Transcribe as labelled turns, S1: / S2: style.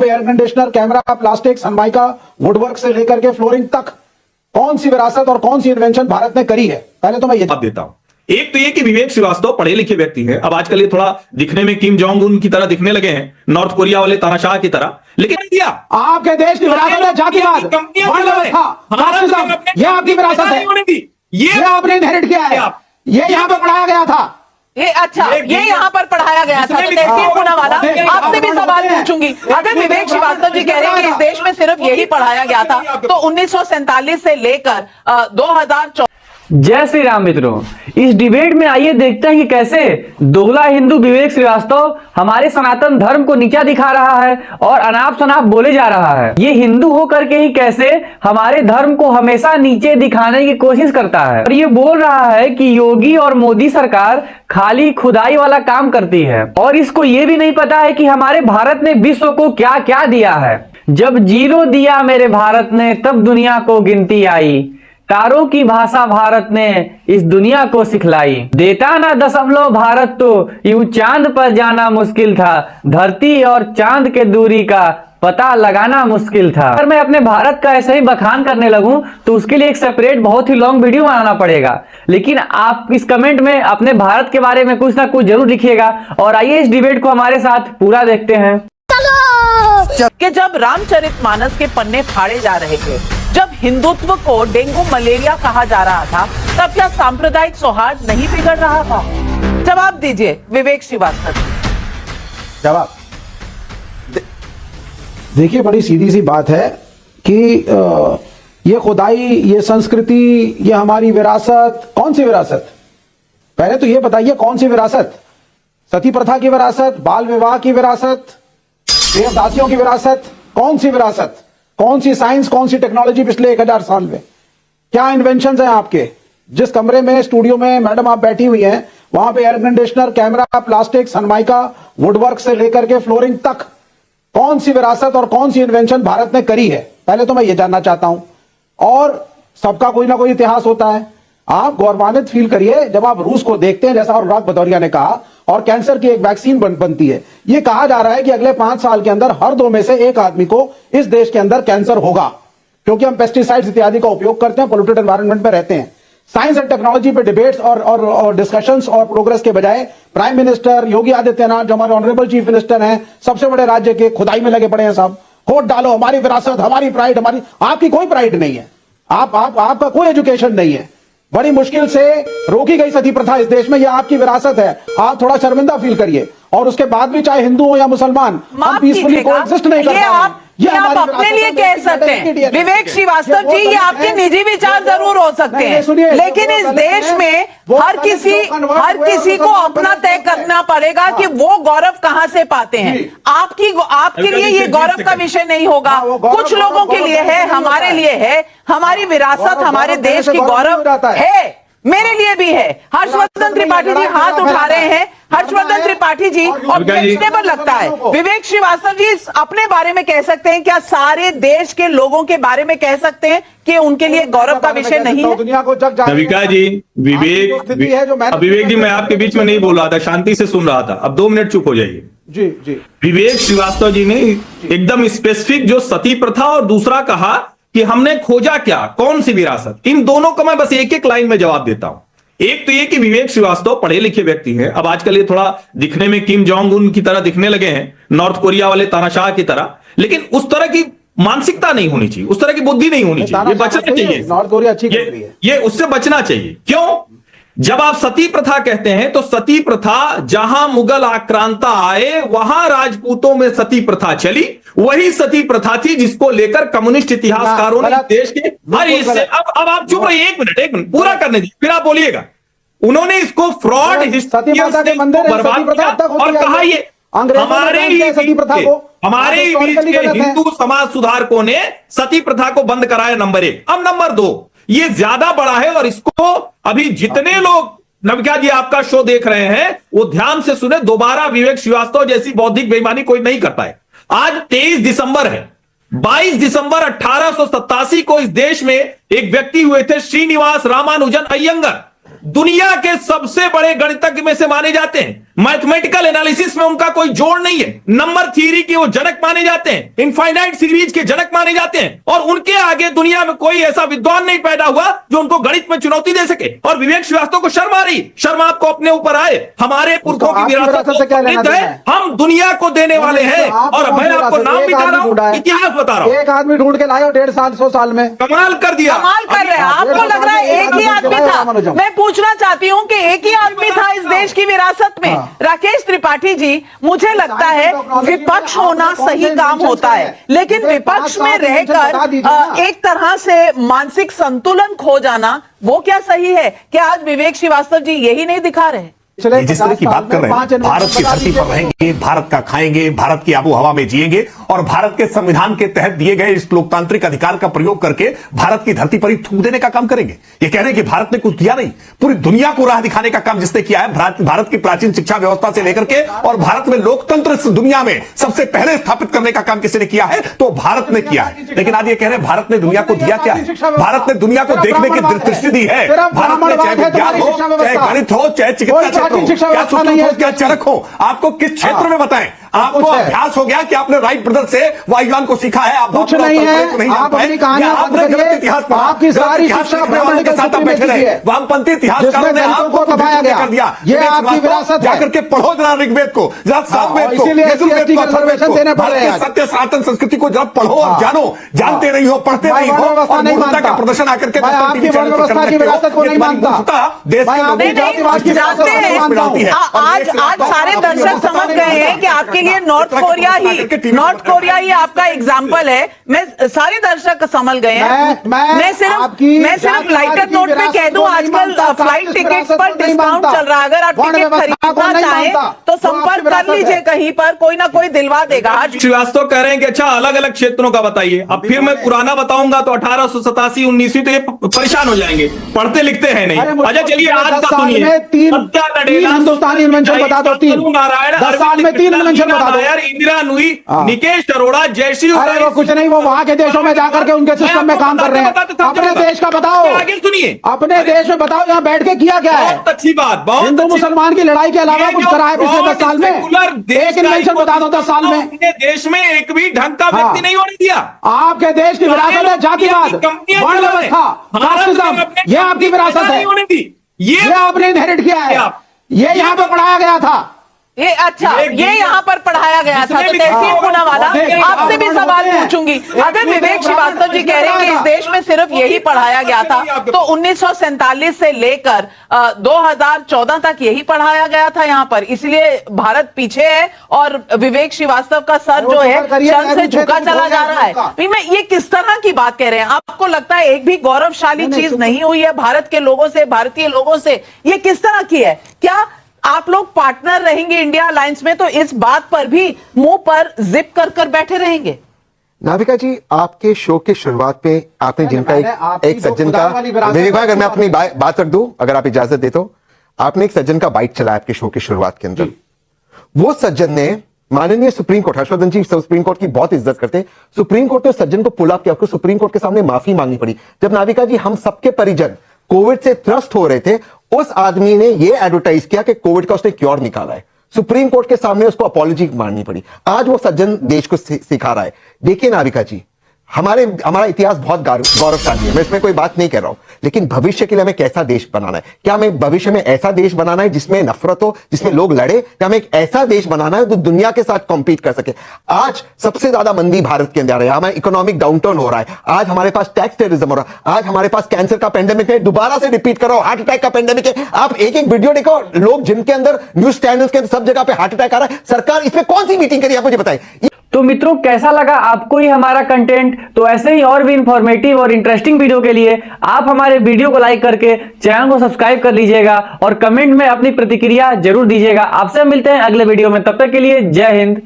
S1: Air conditioner, camera, plastic, Sunmica, woodwork से लेकर के फ्लोरिंग तक कौन सी विरासत और कौन सी इन्वेंशन भारत ने करी है? पहले तो मैं ये
S2: जवाब देता हूं। एक तो ये कि विवेक श्रीवास्तव पढ़े लिखे व्यक्ति हैं। अब आजकल ये थोड़ा दिखने में किम जोंग उन की तरह दिखने लगे हैं, नॉर्थ कोरिया वाले तानाशाह की तरह, लेकिन दिया
S1: आपके देश की विरासत है जातिवाद, ये आपकी विरासत है, ये आपने इनहेरिट किया है, ये यहां पर पढ़ाया गया था।
S3: ये अच्छा, ये यहाँ पर पढ़ाया गया था। तो तहसीन पूनावाला, आपसे भी सवाल पूछूंगी। अगर विवेक श्रीवास्तव जी कह रहे हैं कि इस देश में सिर्फ यही पढ़ाया गया था, तो 1947 से लेकर 2014।
S4: जय श्री राम मित्रों, इस डिबेट में आइए देखते हैं कि कैसे दोगला हिंदू विवेक श्रीवास्तव हमारे सनातन धर्म को नीचा दिखा रहा है और अनाप शनाप बोले जा रहा है। ये हिंदू होकर के ही कैसे हमारे धर्म को हमेशा नीचे दिखाने की कोशिश करता है और ये बोल रहा है कि योगी और मोदी सरकार खाली खुदाई वाला काम करती है और इसको ये भी नहीं पता है कि हमारे भारत ने विश्व को क्या क्या दिया है। जब जीरो दिया मेरे भारत ने तब दुनिया को गिनती आई, तारों की भाषा भारत ने इस दुनिया को सिखलाई। देता ना दशमलव भारत तो यूं चांद पर जाना मुश्किल था, धरती और चांद के दूरी का पता लगाना मुश्किल था। अगर मैं अपने भारत का ऐसे ही बखान करने लगूं तो उसके लिए एक सेपरेट बहुत ही लॉन्ग वीडियो बनाना पड़ेगा, लेकिन आप इस कमेंट में अपने भारत के बारे में कुछ ना कुछ जरूर लिखिएगा। और आइए इस डिबेट को हमारे साथ पूरा देखते हैं।
S3: कि जब रामचरितमानस के पन्ने फाड़े जा रहे थे, जब हिंदुत्व को डेंगू मलेरिया कहा जा रहा था, तब क्या सांप्रदायिक सौहार्द नहीं बिगड़ रहा था? जवाब दीजिए विवेक श्रीवास्तव।
S1: जवाब देखिए, बड़ी सीधी सी बात है कि ये खुदाई, ये संस्कृति, ये हमारी विरासत, कौन सी विरासत? पहले तो ये बताइए कौन सी विरासत? सती प्रथा की विरासत, बाल विवाह की विरासत, देवदासियों की विरासत, कौन सी विरासत? कौन सी साइंस, कौन सी टेक्नोलॉजी पिछले 1000 साल में? क्या इन्वेंशंस हैं आपके? जिस कमरे में, स्टूडियो में मैडम आप बैठी हुई हैं, वहां पे air conditioner, camera, plastic, Sunmica, woodwork से लेकर के फ्लोरिंग तक कौन सी विरासत और कौन सी इन्वेंशन भारत ने करी है? पहले तो मैं ये जानना चाहता हूं। और सबका कोई ना कोई इतिहास होता है। आप गौरवान्वित फील करिए जब आप रूस को देखते हैं, जैसा अनुराग भदौरिया ने कहा, और कैंसर की एक वैक्सीन बनती है। यह कहा जा रहा है कि अगले 5 साल के अंदर हर 2 में से 1 आदमी को इस देश के अंदर कैंसर होगा, क्योंकि हम पेस्टिसाइड्स इत्यादि का उपयोग करते हैं, पोल्यूटेड एनवायरनमेंट में रहते हैं। साइंस एंड टेक्नोलॉजी पे डिबेट्स और डिस्कशंस और प्रोग्रेस के बजाय प्राइम मिनिस्टर योगी आदित्यनाथ, जो हमारे ऑनरेबल चीफ मिनिस्टर हैं, सबसे बड़े राज्य के, खुदाई में लगे पड़े हैं। साहब वोट डालो, हमारी विरासत, हमारी प्राइड, हमारी। आपकी कोई प्राइड नहीं है, आपका कोई एजुकेशन नहीं है। बड़ी मुश्किल से रोकी गई सती प्रथा इस देश में, यह आपकी विरासत है। आप थोड़ा शर्मिंदा फील करिए। और उसके बाद भी चाहे हिंदू हो या मुसलमान, हम पीसफुली कोएग्जिस्ट नहीं कर पाए।
S3: ये आप अपने लिए कह सकते हैं विवेक श्रीवास्तव जी, ये आपके निजी विचार जरूर हो सकते हैं, लेकिन इस देश में हर किसी को अपना तय करना पड़ेगा कि वो गौरव कहां से पाते हैं। आपके लिए ये गौरव का विषय नहीं होगा, कुछ लोगों के लिए है, हमारे लिए है। हमारी विरासत हमारे देश की गौरव है, मेरे लिए भी है। हर्षवर्धन त्रिपाठी जी हाथ उठा रहे हैं। हर्षवर्धन त्रिपाठी जी, और पर लगता है विवेक श्रीवास्तव जी अपने बारे में कह सकते हैं, क्या सारे देश के लोगों के बारे में कह सकते हैं कि उनके लिए गौरव का विषय नहीं है?
S1: दुनिया को
S2: नविका जी, विवेक जी, मैं आपके बीच में नहीं बोल रहा था, शांति से सुन रहा था। अब 2 मिनट चुप हो जाइए।
S1: जी जी।
S2: विवेक श्रीवास्तव जी ने एकदम स्पेसिफिक जो सती प्रथा और दूसरा कहा कि हमने खोजा क्या, कौन सी विरासत, इन दोनों को मैं बस एक लाइन में जवाब देता हूं। एक तो ये कि विवेक श्रीवास्तव पढ़े लिखे व्यक्ति हैं। अब आजकल ये थोड़ा दिखने में किम जोंग उन की तरह दिखने लगे हैं, नॉर्थ कोरिया वाले तानाशाह की तरह, लेकिन उस तरह की मानसिकता नहीं होनी चाहिए, उस तरह की बुद्धि नहीं होनी चाहिए। ये बचना चाहिए।
S1: नॉर्थ कोरिया अच्छी कंट्री है,
S2: ये उससे बचना चाहिए। क्यों? जब आप सती प्रथा कहते हैं तो सती प्रथा जहां मुगल आक्रांता आए वहां राजपूतों में सती प्रथा चली, वही सती प्रथा थी जिसको लेकर कम्युनिस्ट इतिहासकारों ने देश के हर हिस्से। अब आप चुप रहिए, एक मिनट पूरा करने दीजिए, फिर आप बोलिएगा। उन्होंने इसको फ्रॉड बर्बाद किया और कहा ये हमारे ही बीच के हिंदू समाज सुधारकों ने सती प्रथा को बंद कराया, नंबर 1। अब नंबर 2, ये ज्यादा बड़ा है और इसको अभी जितने लोग नविका जी आपका शो देख रहे हैं वो ध्यान से सुने। दोबारा विवेक श्रीवास्तव जैसी बौद्धिक बेईमानी कोई नहीं कर पाए। आज 23 दिसंबर है। 22 दिसंबर 1887 को इस देश में एक व्यक्ति हुए थे, श्रीनिवास रामानुजन अयंगर, दुनिया के सबसे बड़े गणितज्ञ में से माने जाते हैं। मैथमेटिकल एनालिसिस में उनका कोई जोड़ नहीं है, नंबर थ्योरी के वो जनक माने जाते हैं, इनफाइनाइट सीरीज के जनक माने जाते हैं, और उनके आगे दुनिया में कोई ऐसा विद्वान नहीं पैदा हुआ जो उनको गणित में चुनौती दे सके। और विवेक श्रीवास्तव को शर्म आ रही, शर्म आपको अपने ऊपर आए। हमारे पुरखों की विरासत
S1: से क्या लेना
S2: समृद्ध है, हम दुनिया को देने वाले हैं। और मैं आपको नाम भी बता रहा हूं, इतिहास बता रहा हूं।
S1: एक आदमी ढूंढ के लाए हो 150 साल में,
S2: कमाल कर दिया,
S3: कमाल कर रहे हैं। आपको लग रहा है एक ही आदमी था? मैं पूछना चाहती हूं कि एक ही आदमी था इस देश की विरासत में? राकेश त्रिपाठी जी, मुझे लगता है विपक्ष होना सही काम होता है, लेकिन विपक्ष में रहकर एक तरह से मानसिक संतुलन खो जाना वो क्या सही है? क्या आज विवेक श्रीवास्तव जी यही नहीं दिखा रहे?
S5: ये जिस तरह की बात कर रहे हैं, भारत की धरती पर रहेंगे, भारत का खाएंगे, भारत की आबो हवा में जिएंगे और भारत के संविधान के तहत दिए गए इस लोकतांत्रिक अधिकार का प्रयोग करके भारत की धरती पर ही थूक देने का काम करेंगे। ये कह रहे हैं कि भारत ने कुछ किया नहीं, पूरी दुनिया को राह दिखाने का काम जिसने किया है, भारत की प्राचीन शिक्षा व्यवस्था से लेकर के और भारत में लोकतंत्र इस दुनिया में सबसे पहले स्थापित करने का काम किसी ने किया है तो भारत ने किया है। लेकिन आज ये कह रहे हैं भारत ने दुनिया को दिया क्या है? भारत ने दुनिया को देखने की दृष्टि दी है। भारत ने चाहे विज्ञान हो, चाहे गणित हो, चाहे चिकित्सा क्या क्या चरक हो, आपको किस क्षेत्र में बताएं? आपको अभ्यास हो गया कि आपने राइट ब्रदर से वायुयान को सीखा है, आप
S1: कुछ नहीं है, आप अपनी कहानियां
S5: आपने गलत इतिहास पढ़ा, आपकी सारी शिक्षा ब्राह्मण के साथ बैठे रहे, वामपंथी इतिहासकारों ने आपको दबाया गया कर दिया।
S1: ये आपकी विरासत है,
S5: जाकर के पढ़ो जरा ऋग्वेद को, जरा सामवेद को, यजुर्वेद को, अथर्ववेद को, सत्य सनातन संस्कृति को जरा पढ़ो और जानो। जानते नहीं हो, पढ़ते नहीं हो और मूर्खता का प्रदर्शन आकर के
S1: आपकी व्यवस्था की विरासत को नहीं मानता।
S5: देश के
S3: जानते हैं, आज सारे दर्शक समझ गए हैं कि आपके लिए नॉर्थ कोरिया ही आपका एग्जाम्पल है। मैं सारे दर्शक समझ गए हैं। मैं सिर्फ लाइटर नोट पे कह दूं, आजकल फ्लाइट टिकट्स पर डिस्काउंट चल रहा है। अगर आप टिकट खरीदना चाहें तो संपर्क कर लीजिए, कहीं पर कोई ना कोई दिलवा देगा। आज
S2: श्रीवास्तव कह रहे हैं कि अच्छा अलग अलग क्षेत्रों का बताइए। अब फिर मैं पुराना बताऊंगा तो 1887 19वीं तो ये परेशान हो जाएंगे, पढ़ते लिखते हैं नहीं। अच्छा चलिए आज का सुनिए,
S1: हिंदुस्तानी इन्वेंशन बता दो, 10 साल में 3 इन्वेंशन बता दो।
S2: यार इंदिरा नुई, निकेश अरोड़ा, जयश्री,
S1: अरे वो कुछ नहीं, वो वहां के देशों में जाकर के उनके सिस्टम में काम कर रहे हैं। अपने देश का बताओ,
S2: आगे सुनिए,
S1: अपने देश में बताओ यहाँ बैठ के किया क्या है।
S2: बहुत अच्छी बात, बहुत
S1: हिंदू मुसलमान की लड़ाई के अलावा कुछ करा है पिछले 10 साल में? एक इन्वेंशन बता दो 10 साल में।
S2: देश में एक भी ढंग का व्यक्ति नहीं होने दिया।
S1: आपके देश की विरासत है जातिवाद, वर्ण व्यवस्था, कास्टिज्म, ये आपकी विरासत है, ये आपने इनहेरिट किया है, ये यहाँ पे पढ़ाया गया था।
S3: ये अच्छा, ये यहाँ पर पढ़ाया गया था। तो तहसीन पूनावाला, आपसे भी सवाल पूछूंगी। अगर विवेक श्रीवास्तव जी कह रहे हैं कि इस देश में सिर्फ यही पढ़ाया गया था, तो 1947 से लेकर 2014 तक यही पढ़ाया गया था यहाँ पर, इसलिए भारत पीछे है और विवेक श्रीवास्तव का सर जो है शर्म से झुका चला जा रहा है। मैं ये किस तरह की बात कह रहे हैं? आपको लगता है एक भी गौरवशाली चीज नहीं हुई है भारत के लोगों से, भारतीय लोगों से? ये किस तरह की है? क्या आप लोग पार्टनर रहेंगे इंडिया अलायंस में, तो इस बात पर भी मुंह पर जिप कर कर बैठे रहेंगे?
S6: नाविका जी, आपके शो की शुरुआत पे आपने जिनका एक सज्जन का, विवेक भाई अगर मैं अपनी बात रख दूं, अगर आप इजाजत दे तो, आपने एक सज्जन का बाइट चलाया आपके शो की शुरुआत के अंदर। वो सज्जन ने माननीय सुप्रीम कोर्ट, हर्षवर्धन जी सुप्रीम कोर्ट की बहुत इज्जत करते, सुप्रीम कोर्ट ने सज्जन को पुल अप किया, सुप्रीम कोर्ट के सामने माफी मांगनी पड़ी। जब नाविका जी हम सबके परिजन कोविड से त्रस्त हो रहे थे, उस आदमी ने यह एडवर्टाइज किया कि कोविड का उसने क्योर निकाला है, सुप्रीम कोर्ट के सामने उसको अपॉलॉजी मांगनी पड़ी। आज वो सज्जन देश को सिखा रहा है। देखिए नाविका जी, हमारा इतिहास बहुत गौरवशाली है, मैं इसमें कोई बात नहीं कर रहा हूं, लेकिन भविष्य के लिए हमें कैसा देश बनाना है? क्या हमें भविष्य में ऐसा देश बनाना है जिसमें नफरत हो, जिसमें लोग लड़े, या हमें एक ऐसा देश बनाना है जो दुनिया के साथ कॉम्पीट कर सके? आज सबसे ज्यादा मंदी भारत के अंदर है, हमारा इकोनॉमिक डाउनटर्न हो रहा है, आज हमारे पास टैक्स टेररिज्म हो रहा है, आज हमारे पास कैंसर का पेंडेमिक है, दोबारा से रिपीट करो, हार्ट अटैक का पेंडेमिक है। आप एक एक वीडियो देखो, लोग जिनके अंदर न्यूज चैनल्स के अंदर सब जगह पे हार्ट अटैक आ रहा है। सरकार इसमें कौन सी मीटिंग करी, आप मुझे बताएं।
S4: तो मित्रों, कैसा लगा आपको ये हमारा कंटेंट? तो ऐसे ही और भी इंफॉर्मेटिव और इंटरेस्टिंग वीडियो के लिए आप हमारे वीडियो को लाइक करके चैनल को सब्सक्राइब कर लीजिएगा और कमेंट में अपनी प्रतिक्रिया जरूर दीजिएगा। आपसे मिलते हैं अगले वीडियो में, तब तक के लिए जय हिंद,